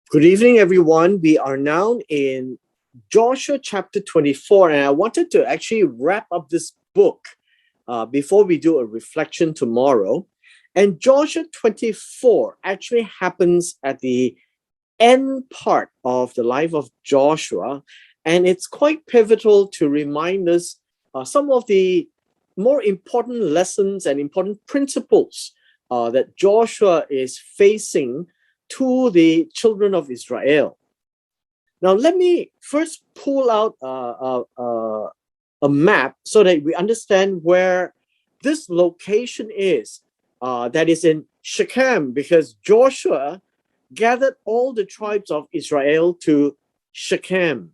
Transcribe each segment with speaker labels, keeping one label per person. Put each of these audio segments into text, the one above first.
Speaker 1: Good evening, everyone. We are now in Joshua chapter 24, and I wanted to actually wrap up this book before we do a reflection tomorrow. And Joshua 24 actually happens at the end part of the life of Joshua, and it's quite pivotal to remind us some of the more important lessons and important principles that Joshua is facing to the children of Israel. Now, let me first pull out a map so that we understand where this location is. That is in Shechem, because Joshua gathered all the tribes of Israel to Shechem.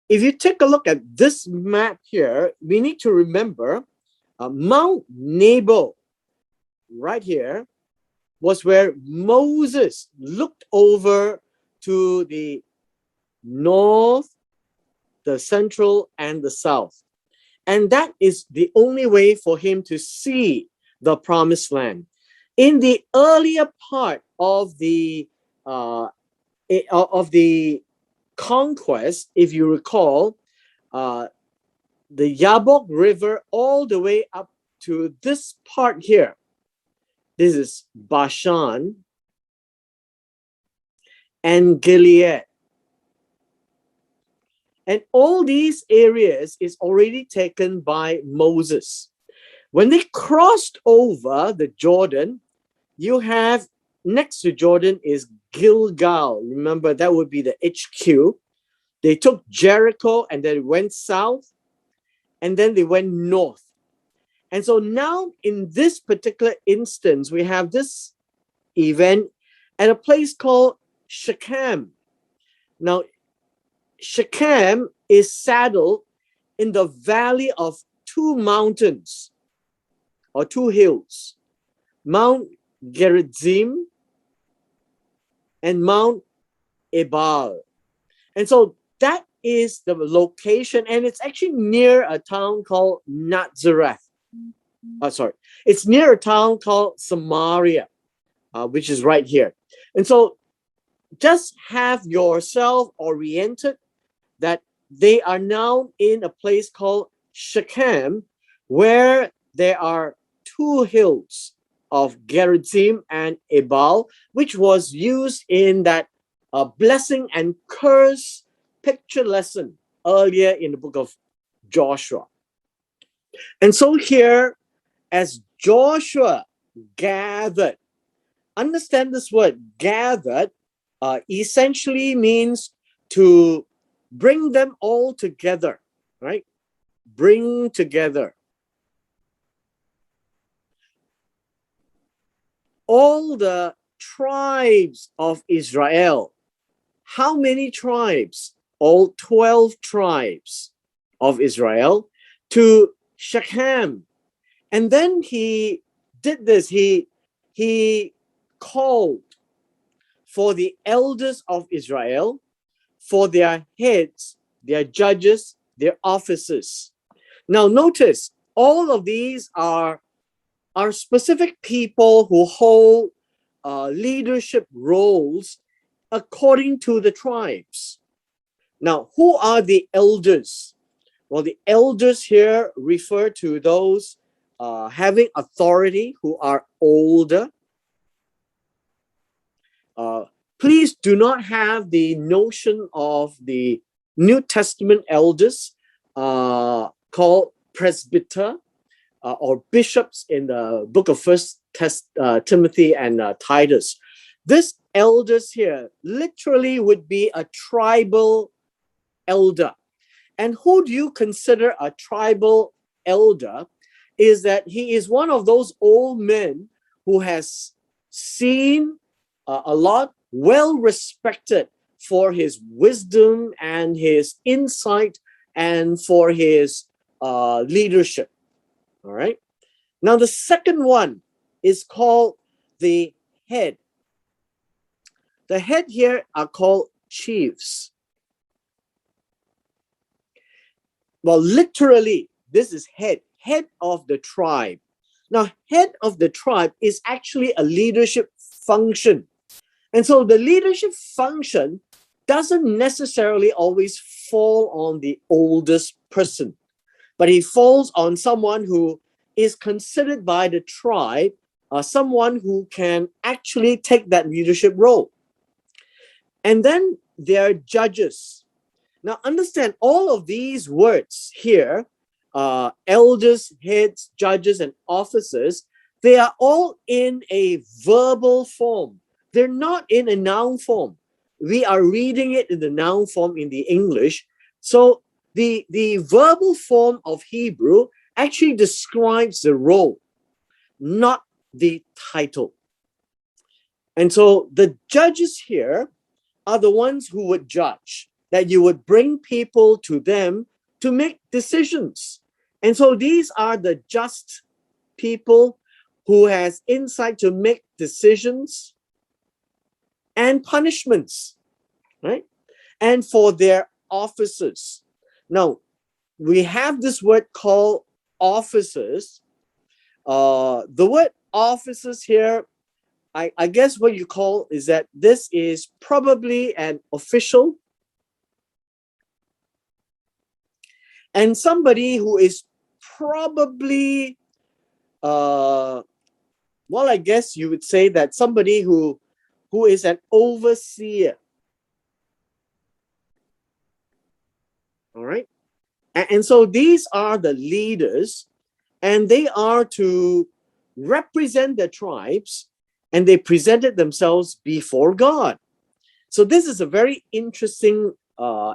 Speaker 1: If you take a look at this map here, we need to remember Mount Nebo, right here, was where Moses looked over to the north, the central, and the south. And that is the only way for him to see the promised land. In the earlier part of the conquest, if you recall, the Yabok River all the way up to this part here. This is Bashan and Gilead. And all these areas is already taken by Moses. When they crossed over the Jordan, you have next to Jordan is Gilgal. Remember, that would be the HQ. They took Jericho and then went south, and then they went north. And so now in this particular instance, we have this event at a place called Shechem. Now, Shechem is saddled in the valley of two mountains or two hills, Mount Gerizim and Mount Ebal. And so that is the location, and it's actually near a town called Nazareth. It's near a town called Samaria, which is right here. And so just have yourself oriented that they are now in a place called Shechem, where there are two hills of Gerizim and Ebal, which was used in that blessing and curse picture lesson earlier in the book of Joshua. And so here, as Joshua gathered, understand this word, gathered, essentially means to bring them all together, right? Bring together. All the tribes of Israel. How many tribes? All 12 tribes of Israel to Shechem. And then he did this. He called for the elders of Israel, for their heads, their judges, their officers. Now notice, all of these are specific people who hold leadership roles according to the tribes. Now, who are the elders? Well, the elders here refer to those having authority, who are older. Please do not have the notion of the New Testament elders called presbyter or bishops in the book of First Timothy and Titus. This elders here literally would be a tribal elder. And who do you consider a tribal elder? Is that he is one of those old men who has seen a lot, well respected for his wisdom and his insight and for his leadership. All right. Now, the second one is called the head. The head here are called chiefs. Well, literally, this is head of the tribe. Now, head of the tribe is actually a leadership function. And so the leadership function doesn't necessarily always fall on the oldest person, but it falls on someone who is considered by the tribe, someone who can actually take that leadership role. And then there are judges. Now understand all of these words here, elders, heads, judges, and officers, they are all in a verbal form. They're not in a noun form. We are reading it in the noun form in the English. So the verbal form of Hebrew actually describes the role, not the title. And so the judges here are the ones who would judge, that you would bring people to them to make decisions. And so these are the just people who has insight to make decisions and punishments, right? And for their officers. Now, we have this word called officers. The word officers here, I guess what you call is that this is probably an official and somebody who is probably, well, I guess you would say that somebody who is an overseer. All right. And so these are the leaders, and they are to represent the tribes, and they presented themselves before God. So this is a very interesting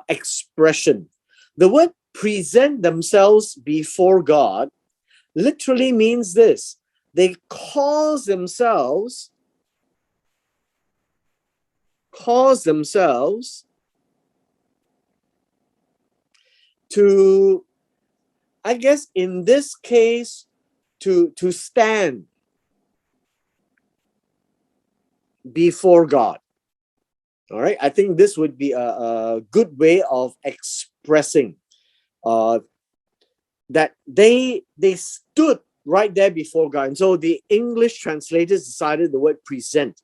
Speaker 1: expression. The word present themselves before God literally means this. They cause themselves to, I guess in this case, to stand before God. All right. I think this would be a good way of expressing that they stood right there before God. And so the English translators decided the word present.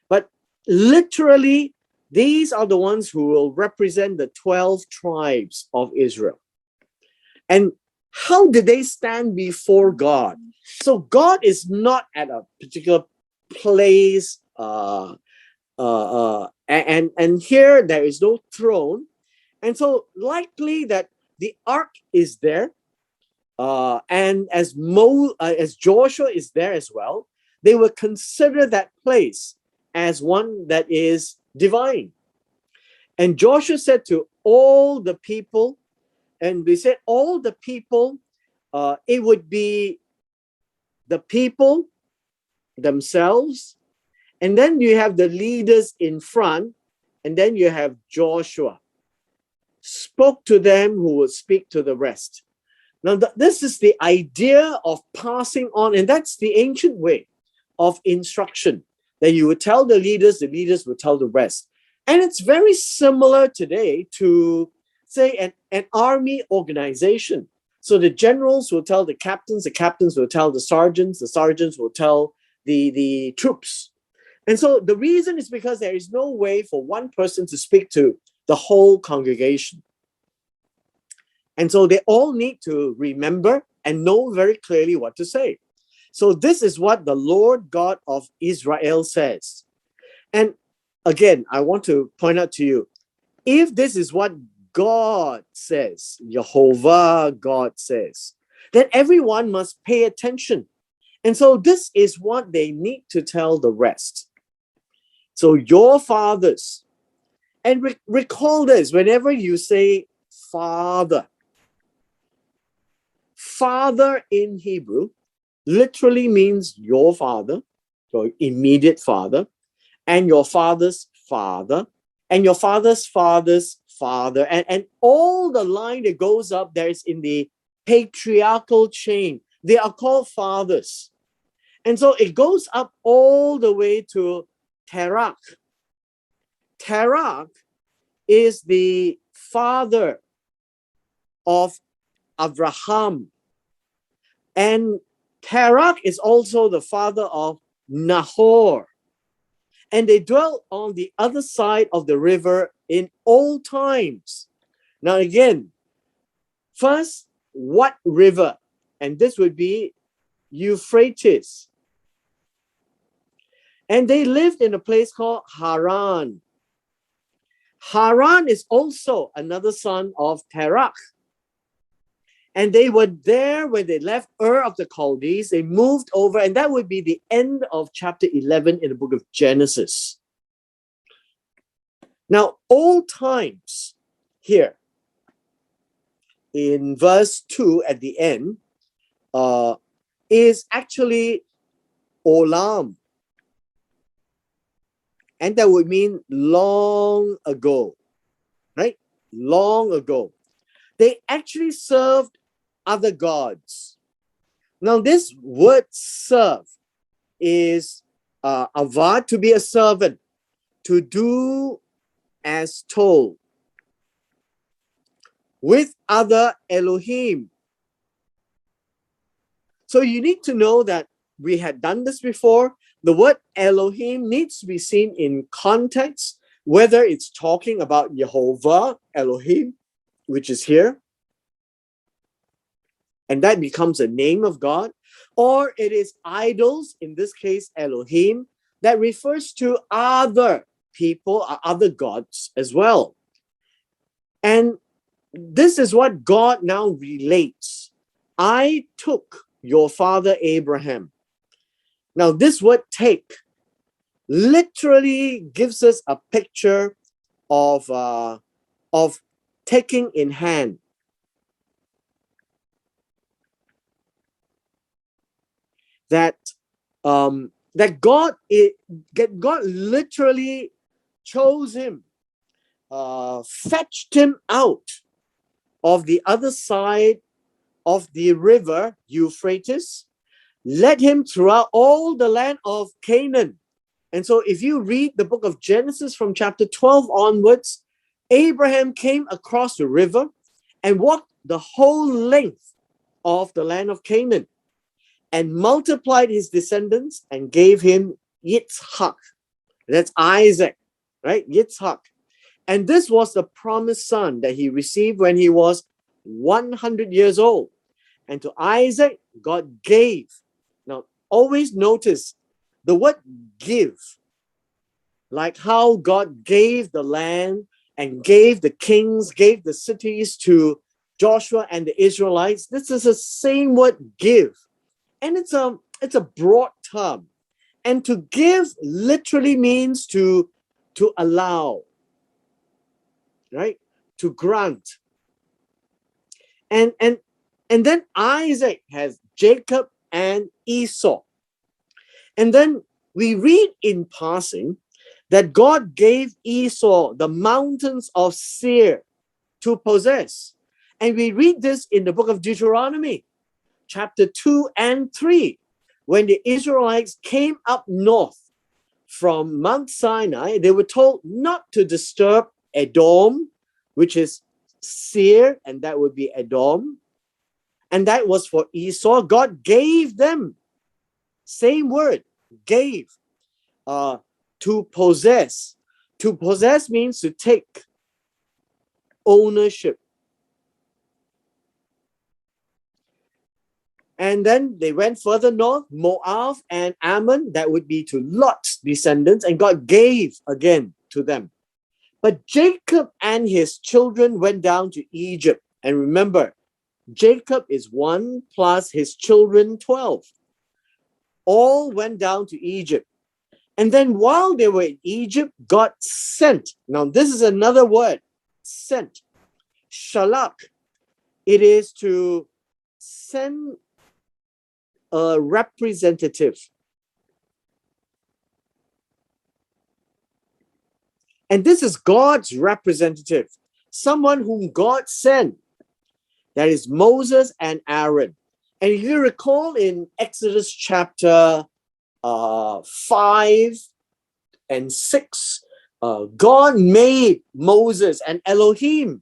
Speaker 1: But literally, these are the ones who will represent the 12 tribes of Israel. And how did they stand before God? So God is not at a particular place, and here there is no throne. And so likely that the ark is there, and as Joshua is there as well, they will consider that place as one that is divine. And Joshua said to all the people, and we said all the people, it would be the people themselves, and then you have the leaders in front, and then you have Joshua. Spoke to them who would speak to the rest. Now, this is the idea of passing on, and that's the ancient way of instruction, that you would tell the leaders would tell the rest. And it's very similar today to, say, an army organization. So the generals will tell the captains will tell the sergeants will tell the troops. And so the reason is because there is no way for one person to speak to the whole congregation. And so they all need to remember and know very clearly what to say. So this is what the Lord God of Israel says. And again, I want to point out to you, if this is what God says, Jehovah God says, then everyone must pay attention. And so this is what they need to tell the rest. So your fathers, and recall this, whenever you say father, father in Hebrew literally means your father, your immediate father, and your father's father, and your father's father's father, and all the line that goes up there is in the patriarchal chain. They are called fathers. And so it goes up all the way to Terach. Terach is the father of Abraham. And Terach is also the father of Nahor. And they dwelt on the other side of the river in old times. Now again, first, what river? And this would be Euphrates. And they lived in a place called Haran. Haran is also another son of Terach. And they were there when they left Ur of the Chaldees. They moved over, and that would be the end of chapter 11 in the book of Genesis. Now, old times here in verse 2 at the end is actually Olam. And that would mean long ago, right? Long ago. They actually served other gods. Now, this word serve is avad, to be a servant, to do as told, with other Elohim. So you need to know that we had done this before. The word Elohim needs to be seen in context, whether it's talking about Jehovah, Elohim, which is here, and that becomes a name of God, or it is idols, in this case Elohim, that refers to other people, other gods as well. And this is what God now relates. I took your father Abraham. Now this word take literally gives us a picture of taking in hand. That God literally chose him, fetched him out of the other side of the river Euphrates, led him throughout all the land of Canaan. And so if you read the book of Genesis from chapter 12 onwards, Abraham came across the river and walked the whole length of the land of Canaan, and multiplied his descendants and gave him Yitzhak. That's Isaac, right? Yitzhak. And this was the promised son that he received when he was 100 years old. And to Isaac, God gave. Now, always notice the word give, like how God gave the land and gave the kings, gave the cities to Joshua and the Israelites. This is the same word give. And it's a broad term. And to give literally means to allow, right? To grant. And then Isaac has Jacob and Esau. And then we read in passing that God gave Esau the mountains of Seir to possess. And we read this in the book of Deuteronomy, chapter 2 and 3, when the Israelites came up north from Mount Sinai. They were told not to disturb Edom, which is Seir, and that would be Edom. And that was for Esau. God gave them, same word, gave, to possess. To possess means to take ownership. And then they went further north, Moab and Ammon, that would be to Lot's descendants, and God gave again to them. But Jacob and his children went down to Egypt. And remember, Jacob is 1 plus his children 12. All went down to Egypt. And then while they were in Egypt, God sent. Now this is another word, sent. Shalak. It is to send a representative. And this is God's representative, someone whom God sent. That is Moses and Aaron. And if you recall in Exodus chapter 5 and 6, God made Moses and Elohim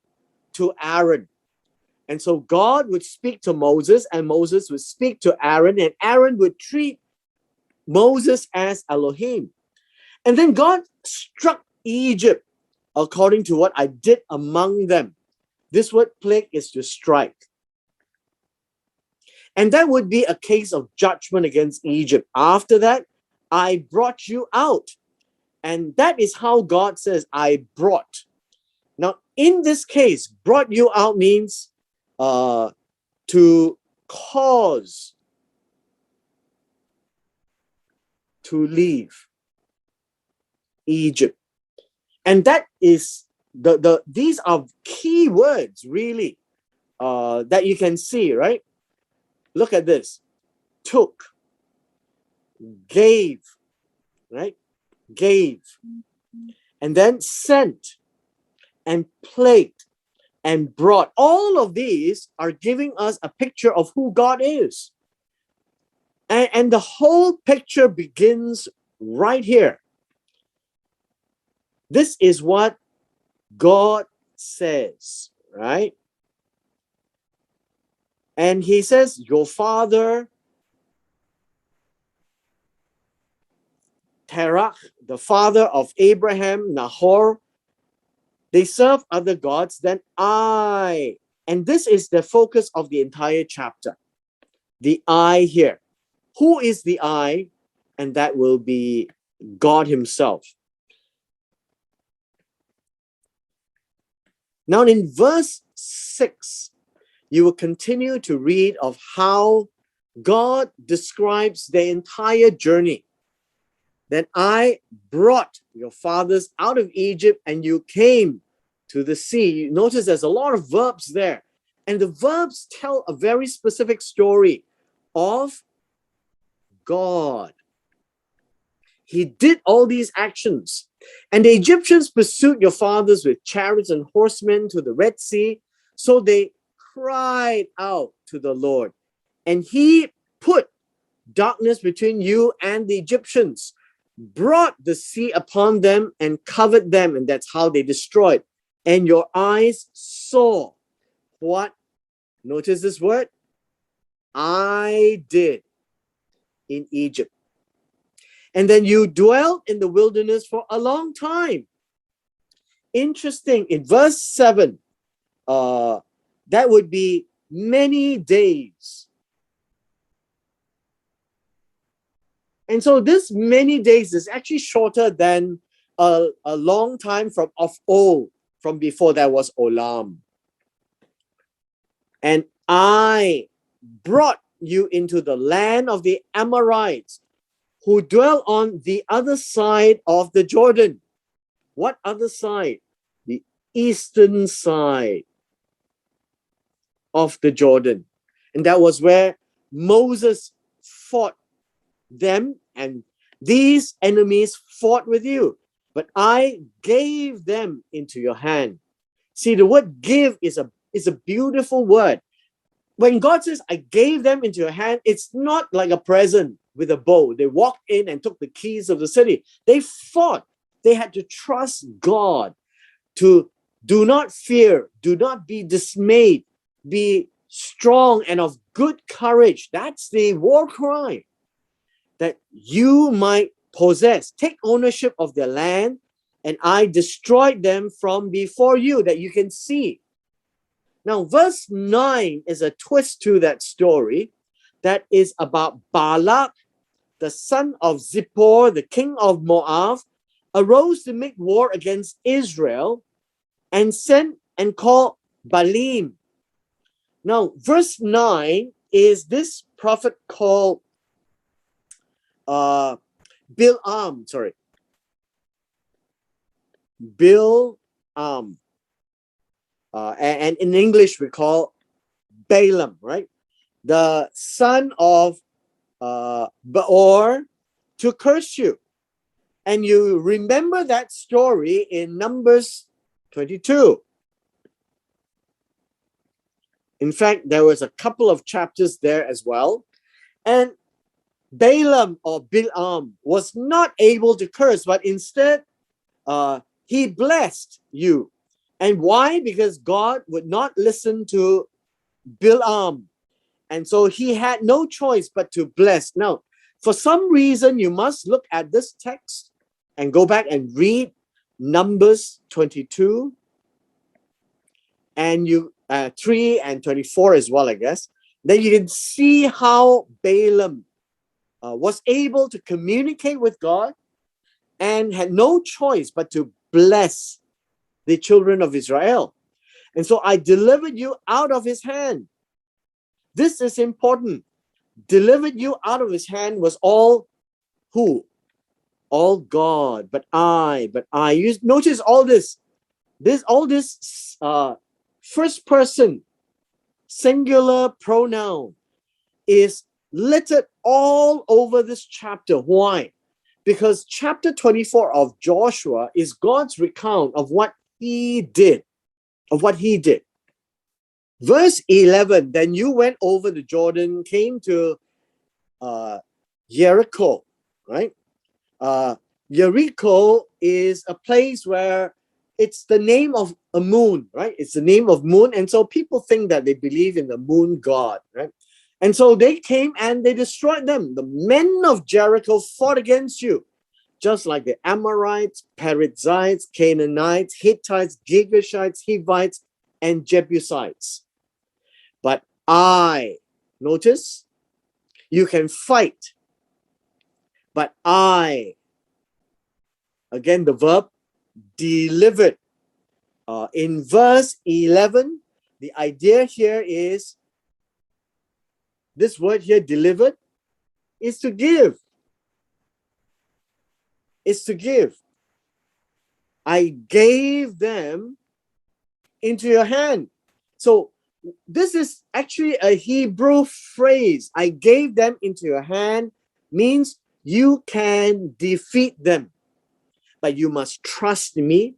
Speaker 1: to Aaron. And so God would speak to Moses, and Moses would speak to Aaron, and Aaron would treat Moses as Elohim. And then God struck Egypt according to what I did among them. This word plague is to strike. And that would be a case of judgment against Egypt. After that, I brought you out. And that is how God says, I brought. Now, in this case, brought you out means to cause to leave Egypt. And that is these are key words, really, that you can see, right? Look at this. Took, gave, right? Gave. And then sent and plagued and brought. All of these are giving us a picture of who God is. And the whole picture begins right here. This is what God says, right? And he says, your father, Terach, the father of Abraham, Nahor, they serve other gods than I. And this is the focus of the entire chapter. The I here. Who is the I? And that will be God himself. Now in verse 6, you will continue to read of how God describes the entire journey. Then I brought your fathers out of Egypt and you came to the sea. You notice there's a lot of verbs there. And the verbs tell a very specific story of God. He did all these actions. And the Egyptians pursued your fathers with chariots and horsemen to the Red Sea. So they cried out to the Lord. And he put darkness between you and the Egyptians, brought the sea upon them and covered them. And that's how they destroyed. And your eyes saw what? Notice this word. I did in Egypt. And then you dwelt in the wilderness for a long time. Interesting. In verse 7, that would be many days. And so this many days is actually shorter than a long time from of old, from before there was Olam. And I brought you into the land of the Amorites, who dwell on the other side of the Jordan. What other side? The eastern side of the Jordan. And that was where Moses fought them, and these enemies fought with you. But I gave them into your hand. See, the word give is a beautiful word. When God says, I gave them into your hand, it's not like a present with a bow. They walked in and took the keys of the city. They fought. They had to trust God, to do not fear, do not be dismayed, be strong and of good courage. That's the war cry, that you might possess, take ownership of their land, and I destroyed them from before you, that you can see. Now, verse 9 is a twist to that story that is about Balak, the son of Zippor, the king of Moab, arose to make war against Israel and sent and called Balaam. Now, verse 9 is this prophet called Bilam. And in English we call Balaam, right? The son of Beor, to curse you. And you remember that story in Numbers 22. In fact, there was a couple of chapters there as well. And Balaam or Bilam was not able to curse, but instead he blessed you. And why? Because God would not listen to Bilam. And so he had no choice but to bless. Now, for some reason, you must look at this text and go back and read Numbers 22 and 3 and 24 as well, I guess, then you can see how Balaam was able to communicate with God and had no choice but to bless the children of Israel. And so I delivered you out of his hand. This is important. Delivered you out of his hand was all who? All God, but I. You notice all this first person singular pronoun is littered all over this chapter. Why? Because chapter 24 of Joshua is God's recount of what he did. Verse 11, then you went over the Jordan, came to Jericho, right? Jericho is a place where it's the name of a moon, right? It's the name of moon. And so people think that they believe in the moon god, right? And so they came and they destroyed them. The men of Jericho fought against you, just like the Amorites, Perizzites, Canaanites, Hittites, Girgashites, Hivites, and Jebusites. But notice, you can fight, but again, the verb, delivered. In verse 11, the idea here is, this word here, delivered, is to give. Is to give. I gave them into your hand. So this is actually a Hebrew phrase. I gave them into your hand means you can defeat them. But you must trust me,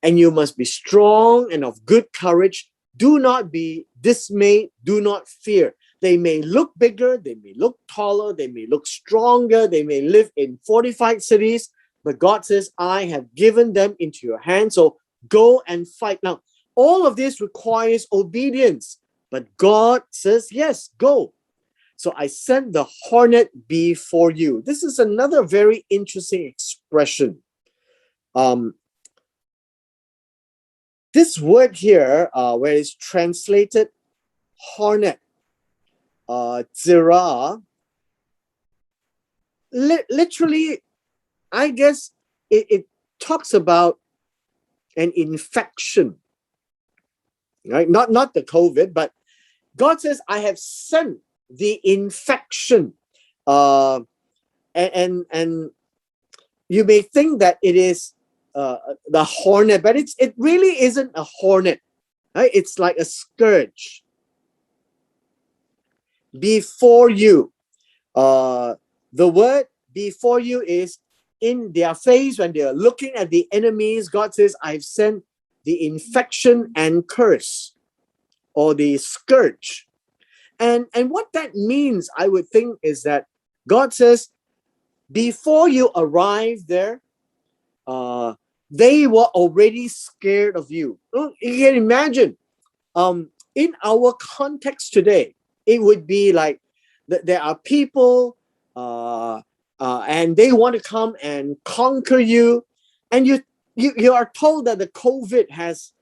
Speaker 1: and you must be strong and of good courage. Do not be dismayed. Do not fear. They may look bigger, they may look taller, they may look stronger, they may live in fortified cities, but God says, I have given them into your hand, so go and fight. Now, all of this requires obedience, but God says, yes, go. So I sent the hornet before you. This is another very interesting expression. This word here, where it's translated hornet, zirah, literally, I guess it talks about an infection, right? Not the COVID, but God says, I have sent the infection. And you may think that it is the hornet, but it really isn't a hornet, right? It's like a scourge. Before you. The word before you is in their face when they are looking at the enemies. God says, I've sent the infection and curse, or the scourge. And what that means, I would think, is that God says, before you arrive there, they were already scared of you. You can imagine, in our context today, it would be like there are people and they want to come and conquer you, and you are told that the COVID has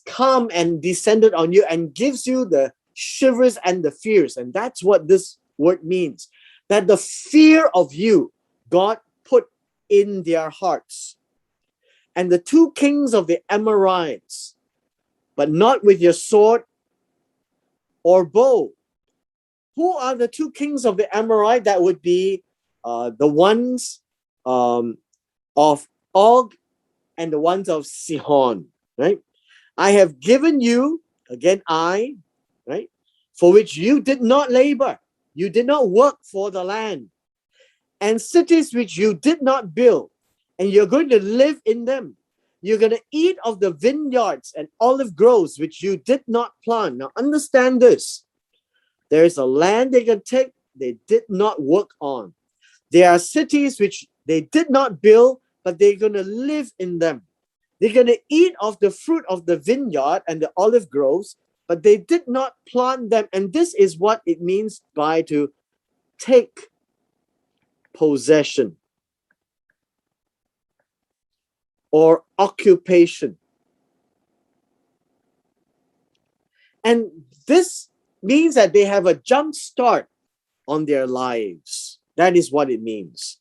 Speaker 1: come and descended on you and gives you the shivers and the fears. And that's what this word means, that the fear of you God put in their hearts. And the two kings of the Amorites, but not with your sword or bow. Who are the two kings of the Amorite? That would be the ones of Og and the ones of Sihon, right? I have given you, again, right? For which you did not labor. You did not work for the land. And cities which you did not build. And you're going to live in them. You're going to eat of the vineyards and olive groves which you did not plant. Now understand this. There is a land they can take, they did not work on. There are cities which they did not build, but they're going to live in them. They're going to eat of the fruit of the vineyard and the olive groves, but they did not plant them. And this is what it means by to take possession. or occupation. And this means that they have a jump start on their lives. That is what it means.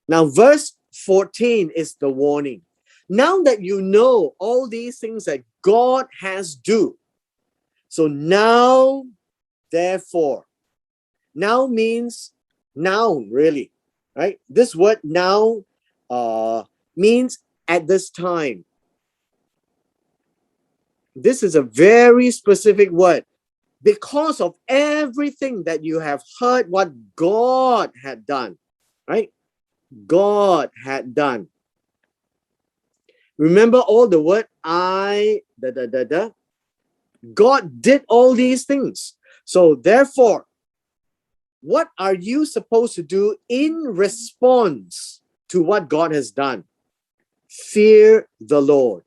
Speaker 1: Now, verse 14 is the warning. Now that you know all these things that God has do, so now, therefore, now means noun, really, right? This word now means at this time. This is a very specific word. Because of everything that you have heard, what God had done, right? God had done. Remember all the word God did all these things. So therefore, what are you supposed to do in response to what God has done? Fear the Lord.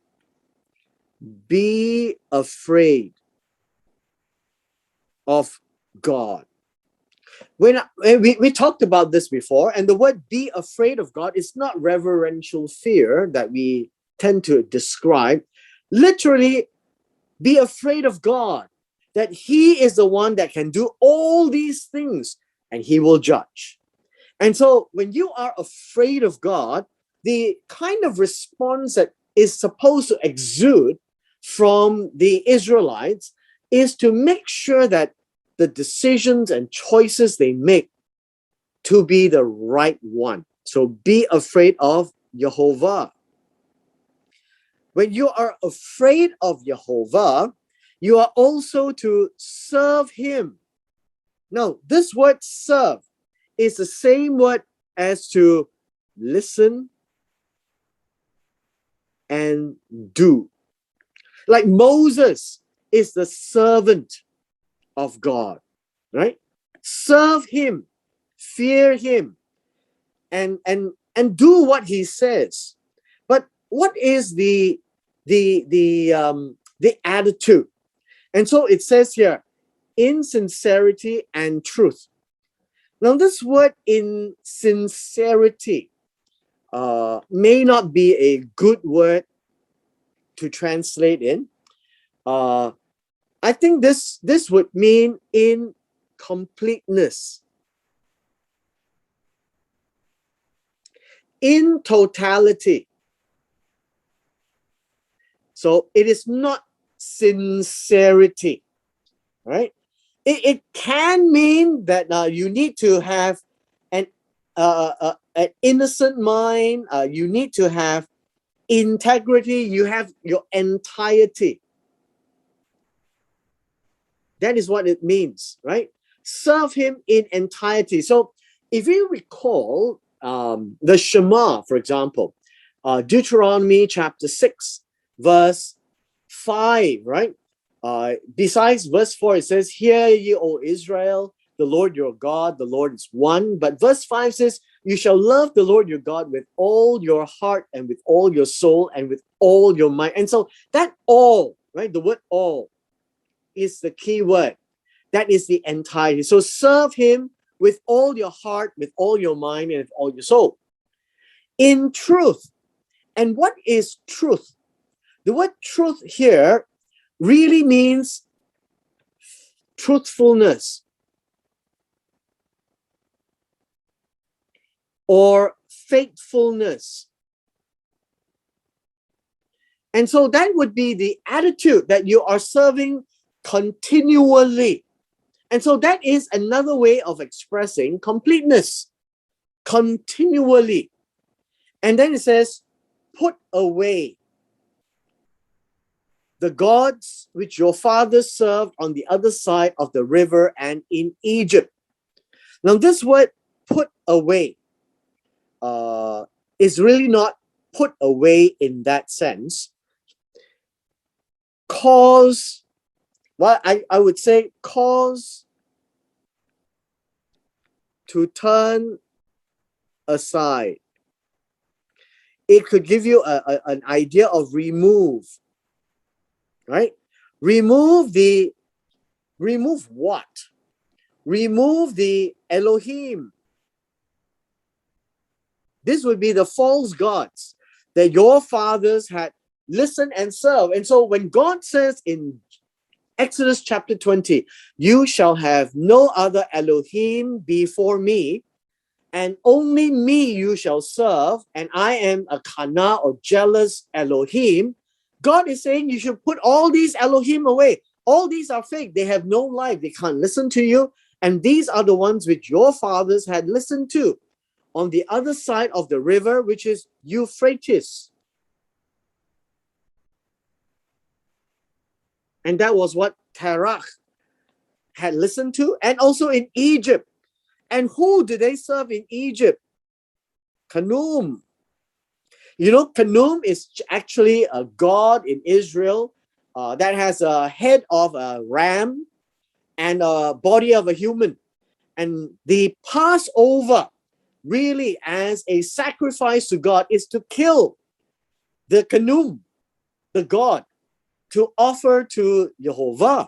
Speaker 1: Be afraid of God. When we talked about this before, and the word be afraid of God is not reverential fear that we tend to describe. Literally, be afraid of God, that He is the one that can do all these things and He will judge. And so when you are afraid of God, the kind of response that is supposed to exude from the Israelites is to make sure that the decisions and choices they make to be the right one. So be afraid of Jehovah. When you are afraid of Jehovah, you are also to serve Him. Now, this word serve is the same word as to listen and do. Like Moses is the servant of God, right? Serve Him, fear Him, and do what He says. But what is the attitude? And so it says here, in sincerity and truth. Now, this word in sincerity may not be a good word to translate in. I think this would mean in completeness, in totality. So it is not sincerity, right? It can mean that you need to have an innocent mind. You need to have integrity. You have your entirety. That is what it means, right? Serve Him in entirety. So if you recall the Shema, for example, Deuteronomy chapter 6, verse 5, right? Besides verse 4, it says, "Hear ye, O Israel, the Lord your God, the Lord is one." But verse 5 says, "You shall love the Lord your God with all your heart and with all your soul and with all your mind." And so that all, right? The word all is the key word. That is the entirety. So serve Him with all your heart, with all your mind, and with all your soul. In truth. And what is truth? The word truth here really means truthfulness or faithfulness. And so that would be the attitude that you are serving continually. And so that is another way of expressing completeness, continually. And then it says, put away the gods which your fathers served on the other side of the river and in Egypt. Now this word put away is really not put away in that sense. Cause, well, I would say cause to turn aside. It could give you an idea of remove, right? Remove what? Remove the Elohim. This would be the false gods that your fathers had listened and served. And so when God says in Exodus chapter 20, you shall have no other Elohim before me, and only me you shall serve, and I am a kana or jealous Elohim. God is saying you should put all these Elohim away. All these are fake. They have no life. They can't listen to you. And these are the ones which your fathers had listened to on the other side of the river, which is Euphrates. And that was what Terach had listened to, and also in Egypt. And who did they serve in Egypt? Kanum. You know, Kanum is actually a god in Israel that has a head of a ram and a body of a human. And the Passover, really as a sacrifice to God, is to kill the Kanum, the god, to offer to Jehovah.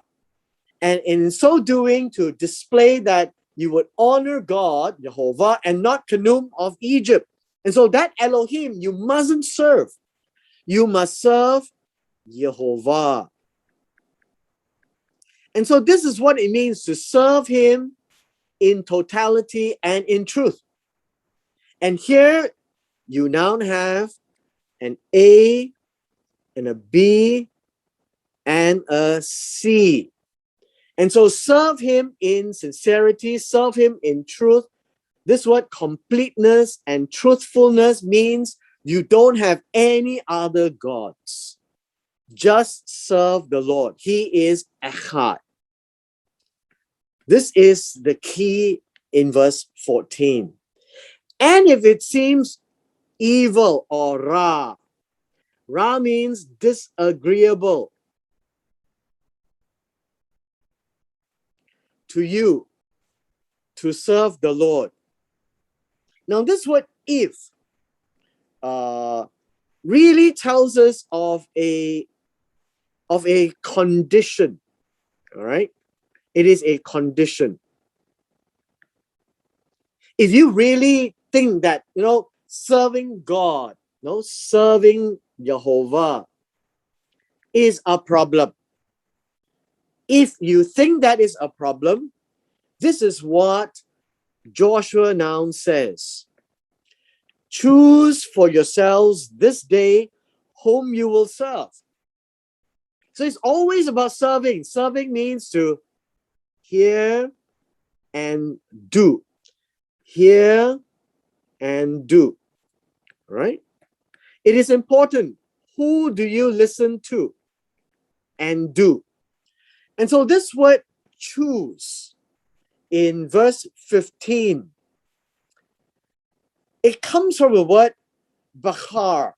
Speaker 1: And in so doing, to display that you would honor God, Jehovah, and not Kanum of Egypt. And so that Elohim you mustn't serve. You must serve Jehovah. And so this is what it means to serve him in totality and in truth. And here you now have an A and a B and a C. And so serve him in sincerity, serve him in truth. This is what completeness and truthfulness means. You don't have any other gods. Just serve the Lord. He is Echad. This is the key in verse 14. And if it seems evil or Ra, Ra means disagreeable to you to serve the Lord. Now, this word if really tells us of a condition. All right? It is a condition. If you really think that, serving God, serving Jehovah is a problem. If you think that is a problem, this is what Joshua now says. Choose for yourselves this day whom you will serve. So it's always about serving. Serving means to hear and do. Hear and do. Right? It is important. Who do you listen to and do? And so this word choose in verse 15, it comes from the word Bachar.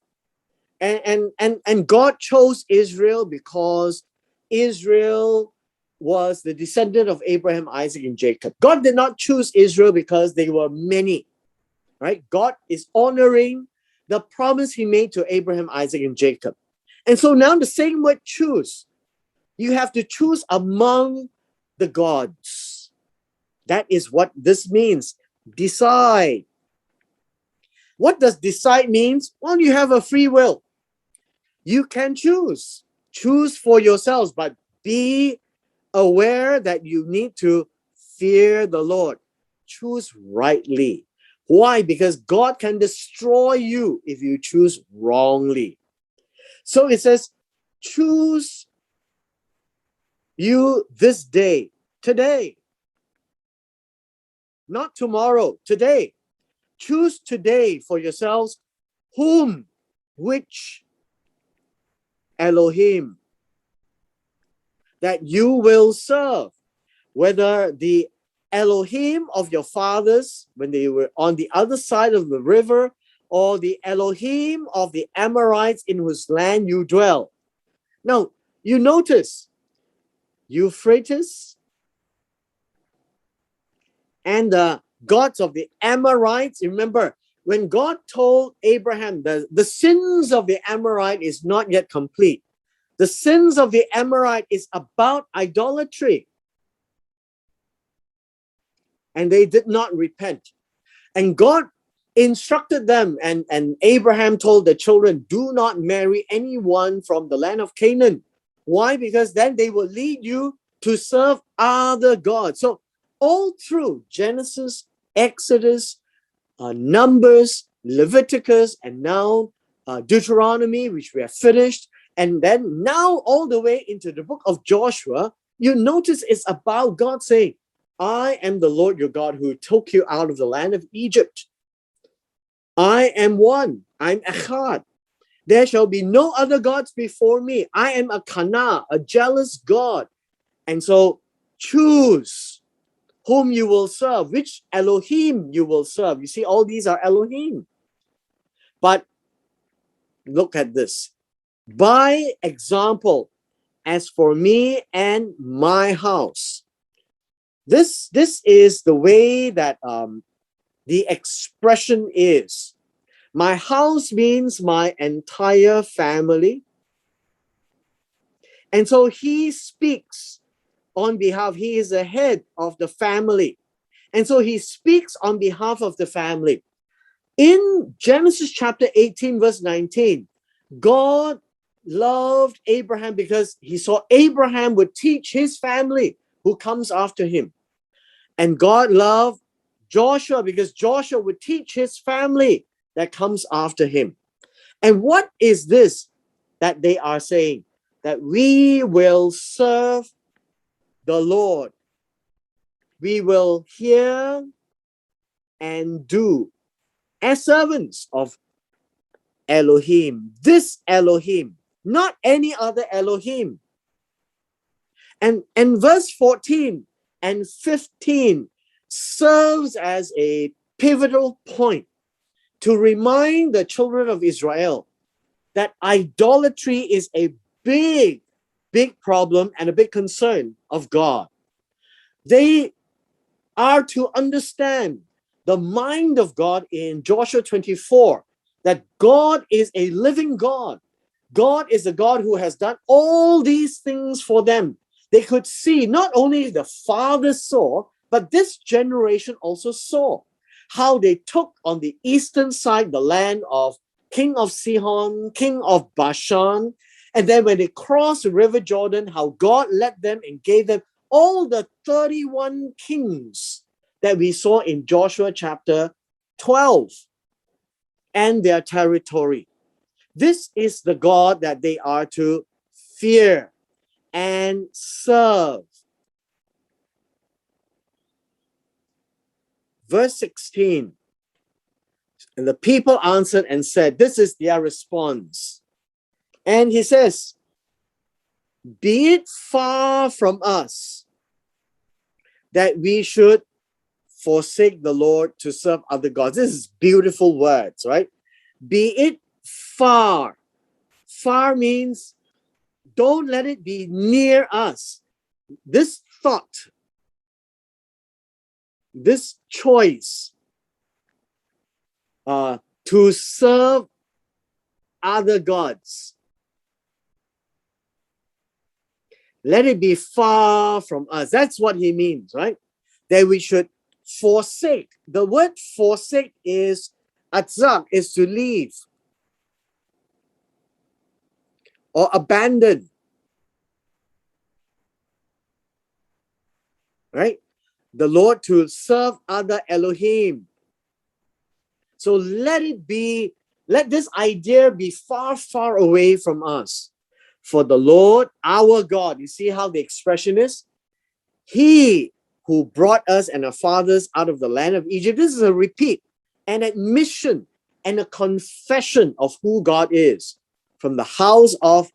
Speaker 1: And God chose Israel because Israel was the descendant of Abraham, Isaac, and Jacob. God did not choose Israel because they were many, right? God is honoring the promise he made to Abraham, Isaac, and Jacob. And so now the same word choose. You have to choose among the gods. That is what this means. Decide. What does decide means? Well, you have a free will. You can choose. Choose for yourselves, but be aware that you need to fear the Lord. Choose rightly. Why? Because God can destroy you if you choose wrongly. So it says, choose you this day, today, not tomorrow, today. Choose today for yourselves whom, which Elohim that you will serve, whether the Elohim of your fathers when they were on the other side of the river, or the Elohim of the Amorites in whose land you dwell. Now, you notice Euphrates and the gods of the Amorites. Remember, when God told Abraham the sins of the Amorite is not yet complete. The sins of the Amorite is about idolatry. And they did not repent. And God instructed them, and Abraham told the children, do not marry anyone from the land of Canaan. Why? Because then they will lead you to serve other gods. So all through Genesis, Exodus, Numbers, Leviticus, and now Deuteronomy, which we have finished, and then now all the way into the book of Joshua, you notice it's about God saying, I am the Lord your God who took you out of the land of Egypt. I am one. I'm Echad. There shall be no other gods before me. I am a Kana, a jealous God. And so choose whom you will serve, which Elohim you will serve. You see, all these are Elohim. But look at this. By example, as for me and my house. This is the way that the expression is. My house means my entire family. And so he speaks on behalf, he is the head of the family. And so he speaks on behalf of the family. In Genesis chapter 18, verse 19, God loved Abraham because he saw Abraham would teach his family who comes after him. And God loved Joshua because Joshua would teach his family that comes after him. And what is this that they are saying? That we will serve the Lord. We will hear and do as servants of Elohim. This Elohim, not any other Elohim. And verse 14 and 15 serves as a pivotal point to remind the children of Israel that idolatry is a big problem and a big concern of God. They are to understand the mind of God in Joshua 24, that God is a living God. God is a God who has done all these things for them. They could see, not only the fathers saw, but this generation also saw how they took on the eastern side the land of king of Sihon, king of Bashan. And then when they crossed the river Jordan, how God led them and gave them all the 31 kings that we saw in Joshua chapter 12 and their territory. This is the God that they are to fear and serve. Verse 16, and the people answered and said, this is their response. And he says, be it far from us that we should forsake the Lord to serve other gods. This is beautiful words, right? Be it far. Far means don't let it be near us. This thought, this choice to serve other gods, let it be far from us. That's what he means, right? That we should forsake. The word forsake is atzak, is to leave or abandon, right? The Lord to serve other Elohim. So let this idea be far, far away from us. For the Lord, our God, you see how the expression is? He who brought us and our fathers out of the land of Egypt. This is a repeat, an admission, and a confession of who God is. From the house of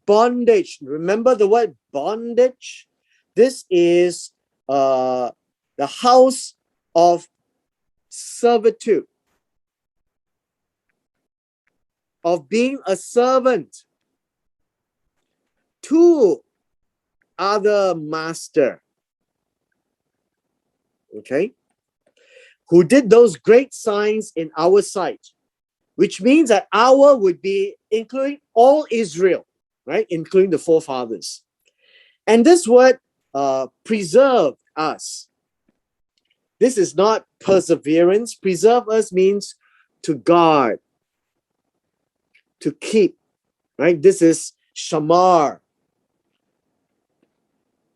Speaker 1: bondage. Remember the word bondage? This is the house of servitude, of being a servant to other master. Okay? Who did those great signs in our sight, which means that our would be including all Israel, right? Including the forefathers. And this word preserved us. This is not perseverance. Preserve us means to guard, to keep, right? This is shamar.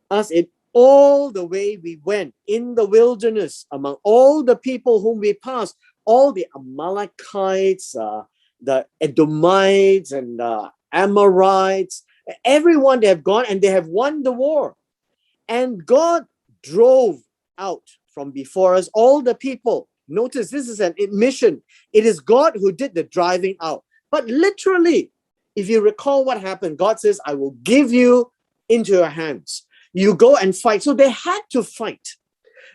Speaker 1: Us in all the way we went in the wilderness, among all the people whom we passed, all the Amalekites, the Edomites, and the Amorites, everyone, they have gone and they have won the war. And God drove out from before us all the people. Notice this is an admission. It is God who did the driving out. But literally, if you recall what happened, God says, I will give you into your hands. You go and fight. So they had to fight.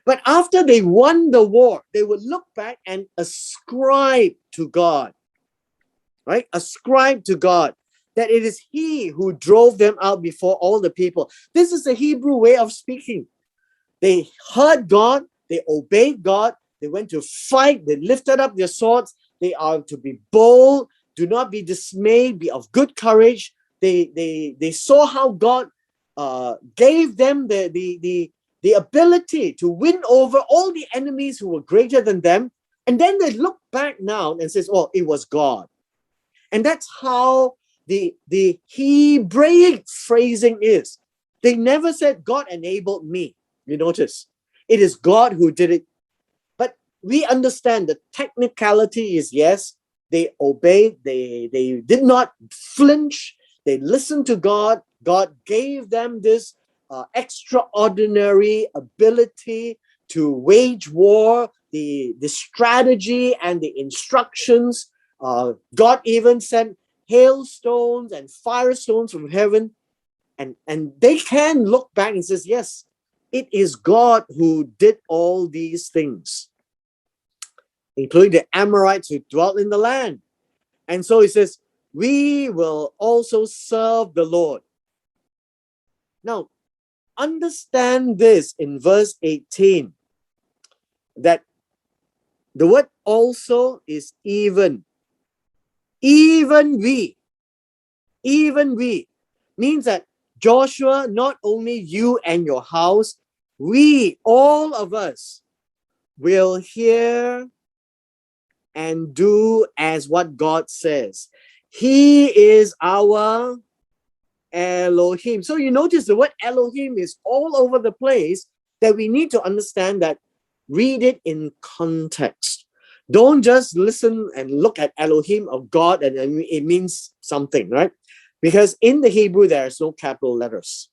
Speaker 1: But after they won the war, they would look back and ascribe to God, right? Ascribe to God that it is He who drove them out before all the people. This is the Hebrew way of speaking. They heard God, they obeyed God, they went to fight, they lifted up their swords. They are to be bold, do not be dismayed, be of good courage. They saw how God gave them the ability to win over all the enemies who were greater than them. And then they look back now and says, oh, it was God. And that's how the Hebraic phrasing is. They never said, God enabled me. You notice, it is God who did it. But we understand the technicality is, yes, they obeyed, they did not flinch, they listened to God. God gave them this extraordinary ability to wage war, the strategy and the instructions. God even sent hailstones and firestones from heaven. And they can look back and says, yes, it is God who did all these things, including the Amorites who dwelt in the land. And so he says, we will also serve the Lord. Now, understand this in verse 18, that the word also is even. Even we means that Joshua, not only you and your house, we, all of us, will hear and do as what God says. He is our Elohim. So you notice the word Elohim is all over the place, that we need to understand that. Read it in context. Don't just listen and look at Elohim of God and it means something, right? Because in the Hebrew, there is no capital letters.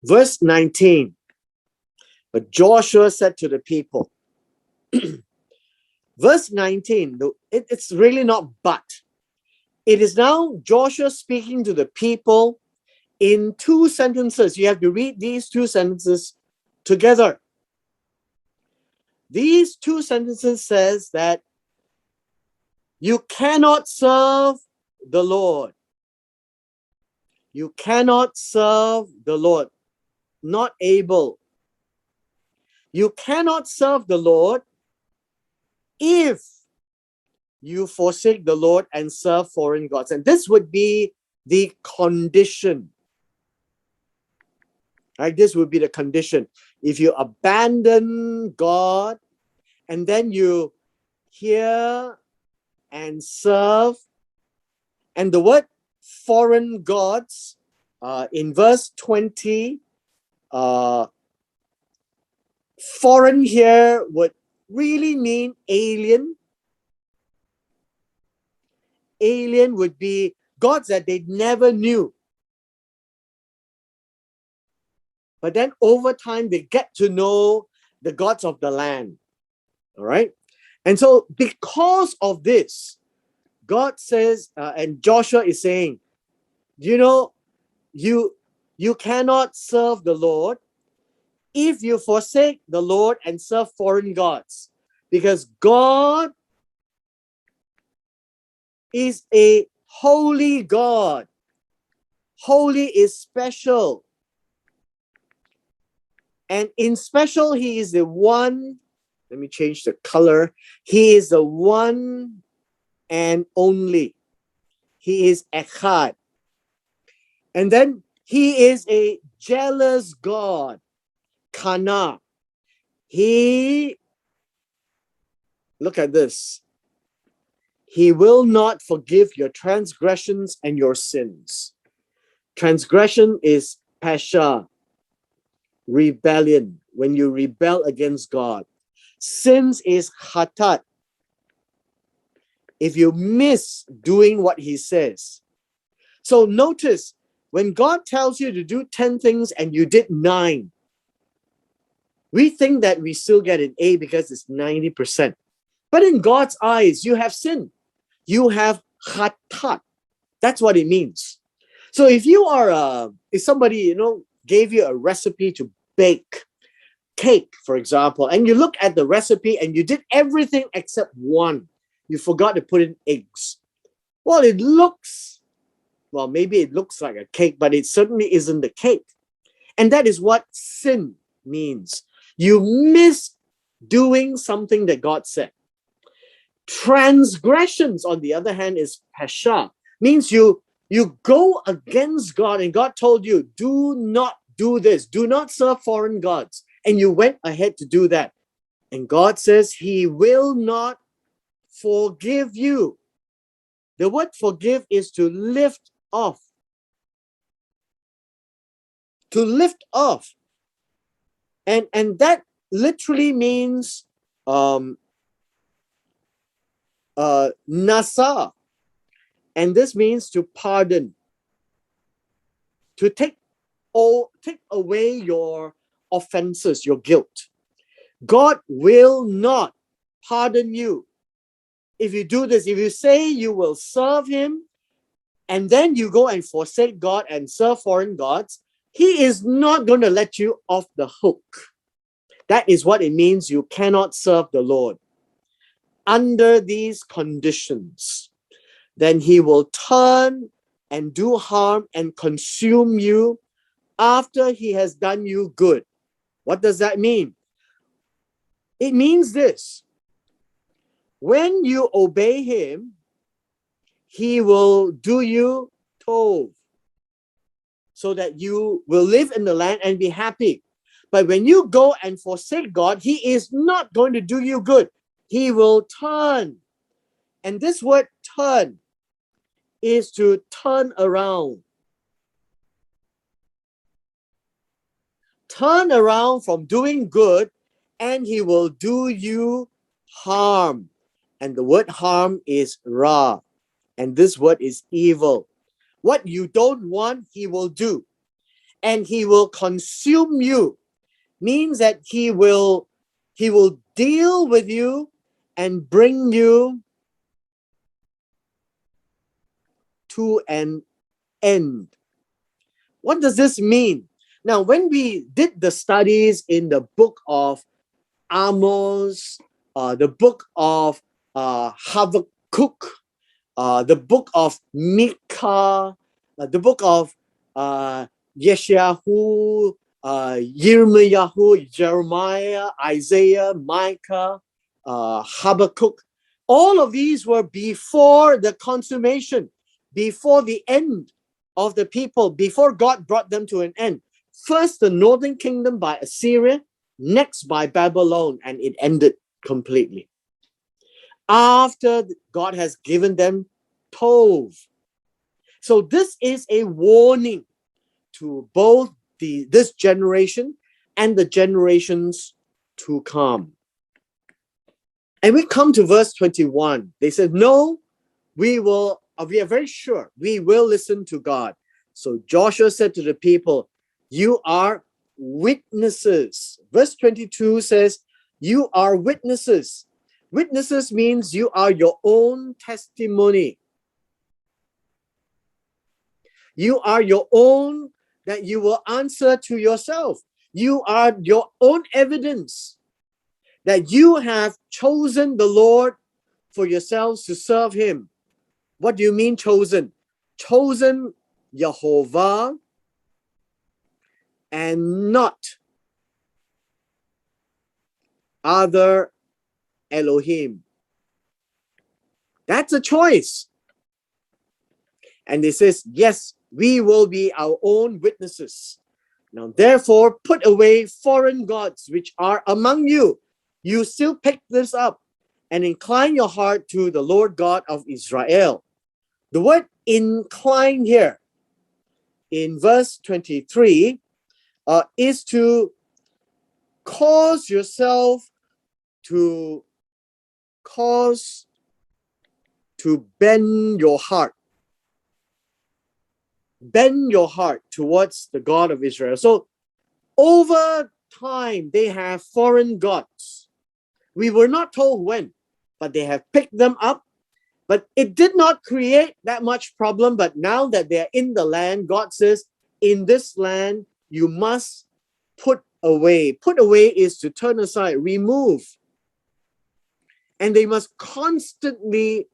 Speaker 1: Verse 19, but Joshua said to the people, verse 19, it's really not but. It is now Joshua speaking to the people in two sentences. You have to read these two sentences together. These two sentences says that you cannot serve the Lord. You cannot serve the Lord. Not able. You cannot serve the Lord if you forsake the Lord and serve foreign gods. And this would be the condition. Right? This would be the condition. If you abandon God and then you hear and serve, and the word foreign gods in verse 20, foreign here would really mean alien. Alien would be gods that they never knew. But then over time, they get to know the gods of the land. All right? And so because of this, God says, and Joshua is saying, you cannot serve the Lord if you forsake the Lord and serve foreign gods. Because God is a holy God. Holy is special. And in special, He is the one, let me change the color. He is the one and only. He is Echad. And then He is a jealous God. Kana. He Look at this. He will not forgive your transgressions and your sins. Transgression is pasha, rebellion, when you rebel against God. Sins is khatat, if you miss doing what he says. So notice, when God tells you to do 10 things and you did 9, we think that we still get an A because it's 90%. But in God's eyes, you have sinned. You have khatat. That's what it means. So if somebody, gave you a recipe to bake cake, for example, and you look at the recipe and you did everything except one, you forgot to put in eggs. Well, maybe it looks like a cake, but it certainly isn't the cake. And that is what sin means. You miss doing something that God said. Transgressions, on the other hand, is pasha, means you go against God, and God told you, do not do this, do not serve foreign gods, and you went ahead to do that. And God says he will not forgive you. The word forgive is to lift off. To lift off. And that literally means nasa. And this means to pardon. To take away your offenses, your guilt. God will not pardon you if you do this. If you say you will serve him and then you go and forsake God and serve foreign gods, he is not going to let you off the hook. That is what it means. You cannot serve the Lord. Under these conditions, then he will turn and do harm and consume you after he has done you good. What does that mean? It means this. When you obey him, he will do you tov, so that you will live in the land and be happy. But when you go and forsake God, he is not going to do you good. He will turn. And this word turn is to turn around. Turn around from doing good, and he will do you harm. And the word harm is ra. And this word is evil. What you don't want, he will do. And he will consume you. Means that he will deal with you and bring you to an end. What does this mean? Now, when we did the studies in the book of Amos, the book of Habakkuk, the book of Micah, the book of Yeshayahu, Yirmiyahu, Jeremiah, Isaiah, Micah, Habakkuk, all of these were before the consummation, before the end of the people, before God brought them to an end. First, the northern kingdom by Assyria, next by Babylon, and it ended completely. After God has given them tov. So this is a warning to both this generation and the generations to come. And we come to verse 21. They said, no, we are very sure we will listen to God. So Joshua said to the people, you are witnesses. Verse 22 says, you are witnesses. Witnesses means you are your own testimony. You are your own, that you will answer to yourself. You are your own evidence that you have chosen the Lord for yourselves to serve him. What do you mean chosen? Chosen Jehovah and not other Elohim. That's a choice. And it says, yes, we will be our own witnesses. Now, therefore, put away foreign gods which are among you. You still pick this up. and incline your heart to the Lord God of Israel. The word incline here in verse 23 is to cause yourself to bend your heart. Bend your heart towards the God of Israel. So over time, they have foreign gods. We were not told when, but they have picked them up. But it did not create that much problem. But now that they're in the land, God says, in this land, you must put away. Put away is to turn aside, remove. And they must constantly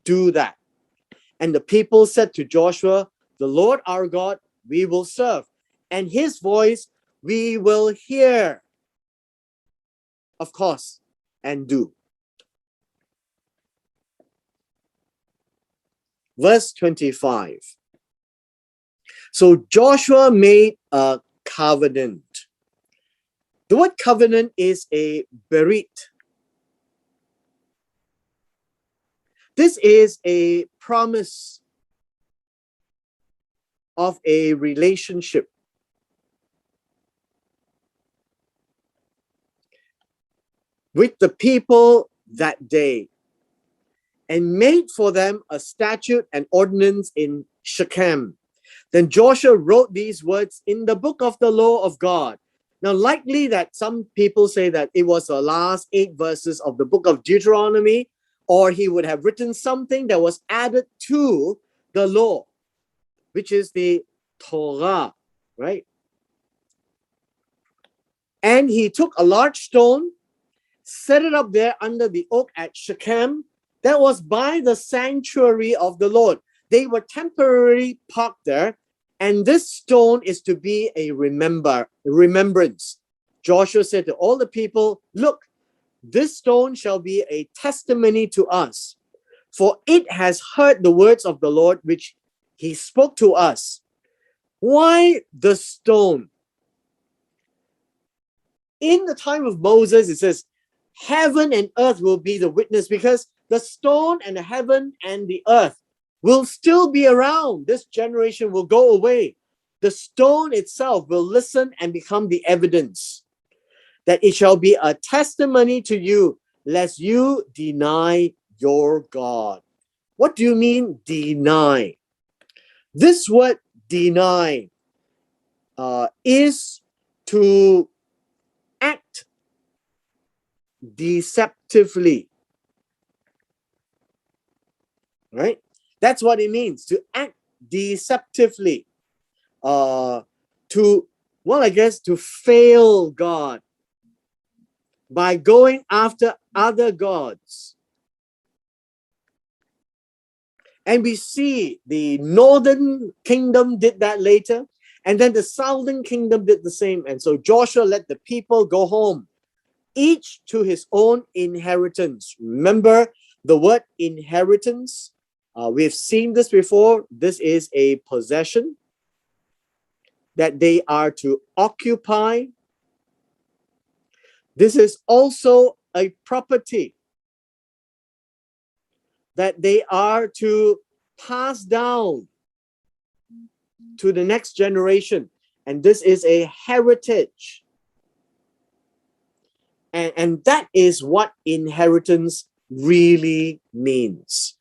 Speaker 1: do that. And the people said to Joshua, the Lord our God, we will serve, and his voice we will hear, of course, and do. Verse 25. So Joshua made a covenant. The word covenant is a berit. This is a promise of a relationship. With the people that day, and made for them a statute and ordinance in Shechem. Then Joshua wrote these words in the book of the law of God. Now, likely that some people say that it was the last 8 verses of the book of Deuteronomy, or he would have written something that was added to the law, which is the Torah, right? And he took a large stone, set it up there under the oak at Shechem. That was by the sanctuary of the Lord. They were temporarily parked there, and this stone is to be a remembrance. Joshua said to all the people, look, this stone shall be a testimony to us, for it has heard the words of the Lord which he spoke to us. Why the stone? In the time of Moses, it says, heaven and earth will be the witness, because the stone and the heaven and the earth will still be around. This generation will go away. The stone itself will listen and become the evidence, that it shall be a testimony to you, lest you deny your God. What do you mean deny? This word deny is to act deceptively, right? That's what it means, to act deceptively, to fail God by going after other gods. And we see the northern kingdom did that later, and then the southern kingdom did the same. And so Joshua let the people go home, each to his own inheritance. Remember the word inheritance? We've seen this before. This is a possession that they are to occupy. This is also a property that they are to pass down to the next generation. And this is a heritage. And that is what inheritance really means.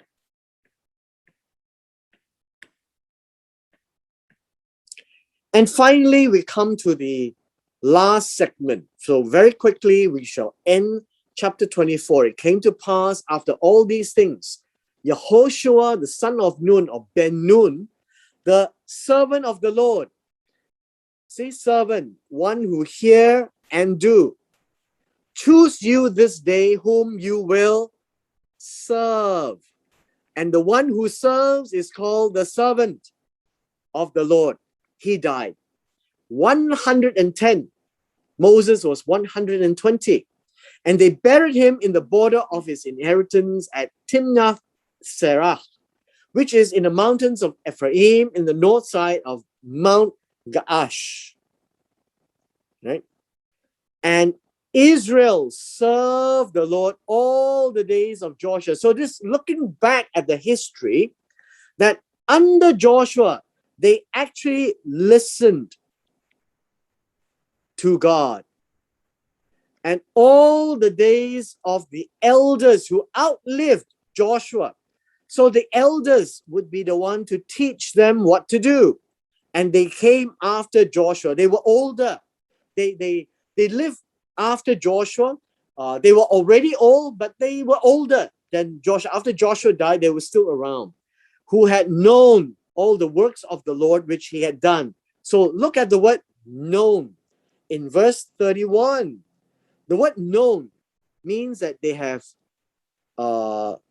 Speaker 1: And finally, we come to the last segment. So very quickly, we shall end chapter 24. It came to pass after all these things, Yehoshua, the son of Nun, or Ben Nun, the servant of the Lord. Say servant, one who hear and do. Choose you this day whom you will serve. And the one who serves is called the servant of the Lord. He died. 110. Moses was 120. And they buried him in the border of his inheritance at Timnath Serach, which is in the mountains of Ephraim, in the north side of Mount Gaash. Right? And Israel served the Lord all the days of Joshua. So this looking back at the history, that under Joshua, they actually listened to God. And all the days of the elders who outlived Joshua. So the elders would be the one to teach them what to do. And they came after Joshua. They were older. They lived after Joshua. They were already old, but they were older than Joshua. After Joshua died, they were still around, who had known all the works of the Lord which he had done. So look at the word known in verse 31. The word known means that they have,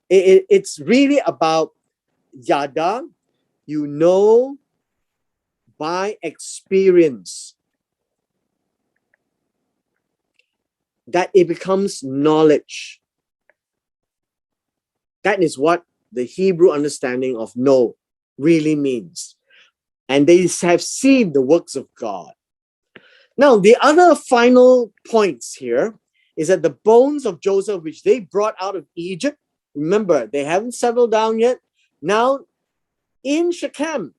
Speaker 1: it's really about yada, you know by experience, that it becomes knowledge. That is what the Hebrew understanding of know really means. And they have seen the works of God. Now, the other final points here is that the bones of Joseph, which they brought out of Egypt, remember, they haven't settled down yet. Now, in Shechem,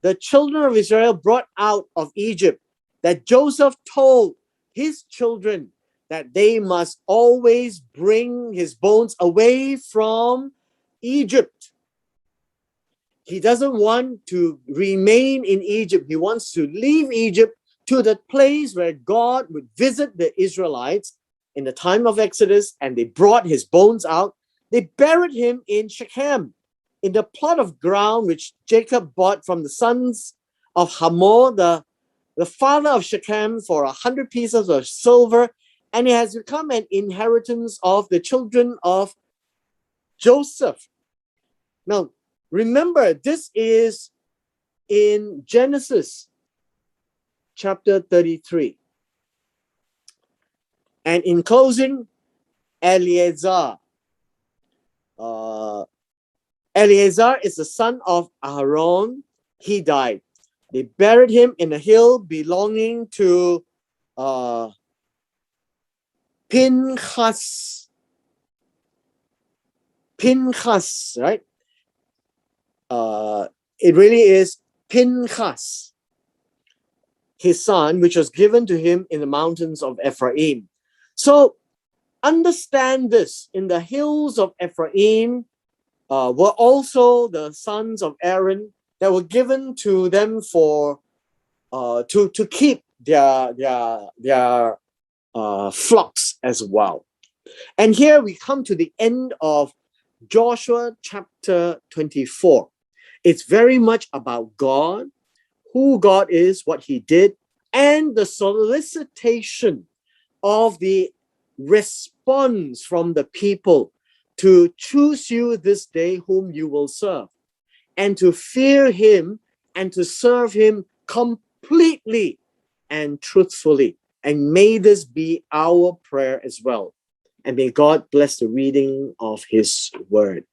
Speaker 1: the children of Israel brought out of Egypt, that Joseph told his children that they must always bring his bones away from Egypt. He doesn't want to remain in Egypt. He wants to leave Egypt to the place where God would visit the Israelites in the time of Exodus, and they brought his bones out. They buried him in Shechem, in the plot of ground which Jacob bought from the sons of Hamor, the father of Shechem, for 100 pieces of silver, and it has become an inheritance of the children of Joseph. Now, remember, this is in Genesis chapter 33. And in closing, Eleazar. Eleazar is the son of Aaron. He died. They buried him in a hill belonging to Pinchas. Pinchas, right? It really is Pinchas, his son, which was given to him in the mountains of Ephraim. So understand this, in the hills of Ephraim were also the sons of Aaron that were given to them for to keep their flocks as well. And here we come to the end of Joshua chapter 24. It's very much about God, who God is, what he did, and the solicitation of the response from the people to choose you this day whom you will serve, and to fear him and to serve him completely and truthfully. And may this be our prayer as well. And may God bless the reading of his word.